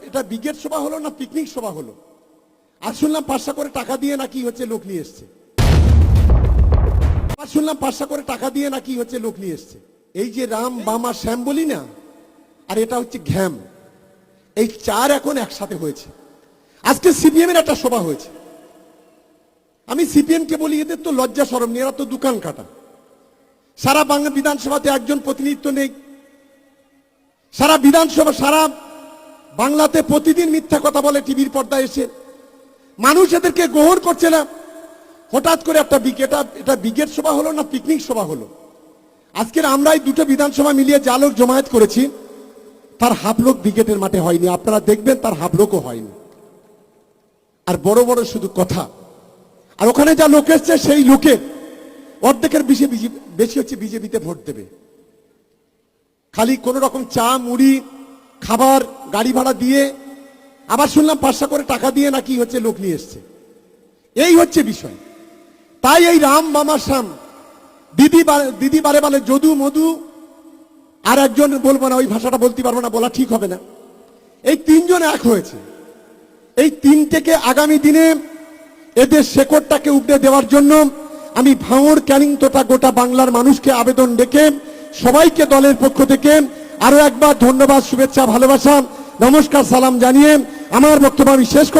এটা ব্রিগেড সভা হলো না পিকনিক সভা হলো? আর শুনলাম 500 করে টাকা দিয়ে নাকি হচ্ছে লোক নিয়ে এসছে। আর শুনলাম 500 করে টাকা দিয়ে নাকি হচ্ছে লোক নিয়ে এসছে। এই যে রাম বামা শ্যাম বলি না, আর এটা হচ্ছে ঘ্যাম, এই চার এখন একসাথে হয়েছে। আজকে সিপিএম এর একটা সভা হয়েছে। আমি সিপিএম কে বলি, এদের তো লজ্জা শরম নেই, এরা তো দোকান কাটা। সারা বাংলা বিধানসভাতে একজন প্রতিনিধিত্ব নেই। সারা বিধানসভা সারা বাংলাতে প্রতিদিন মিথ্যা কথা বলে টিভির পর্দায় এসে, মানুষ এদেরকে গ্রহণ করছে না। হঠাৎ করে একটা এটা ব্রিগেড সভা হলো না পিকনিক সভা হলো? আজকের আমরা এই দুটো বিধানসভা মিলিয়ে যা লোক জমায়েত করেছি, তার হাফ লোক ব্রিগেডের মাঠে হয়নি। আপনারা দেখবেন তার হাফ লোকও হয়নি। আর বড় বড় শুধু কথা। আর ওখানে যা লোক এসছে সেই লোকের অর্ধেকের বেশি হচ্ছে বিজেপিতে ভোট দেবে। খালি কোন রকম চা মুড়ি খাবার গাড়ি ভাড়া দিয়ে, আবার শুনলাম 500 করে টাকা দিয়ে নাকি হচ্ছে লোক নিয়ে এসছে। এই হচ্ছে বিষয়। তাই এই রাম মামা শ্যাম, দিদি বারে বারে যদু মধু, আর একজন বলবো না, ওই ভাষাটা বলতে পারবো না, বলা ঠিক হবে না। এই তিনজন এক হয়েছে। এই তিনটেকে আগামী দিনে এদের শেকড়টাকে উপড়ে দেওয়ার জন্য আমি ভাঙড় ক্যানিং তথা গোটা বাংলার মানুষকে আবেদন ডেকে সবাইকে দলের পক্ষ থেকে আরো একবার ধন্যবাদ, শুভেচ্ছা, ভালোবাসা, নমস্কার, সালাম জানিয়ে আমার বক্তব্য আমি শেষ করছি।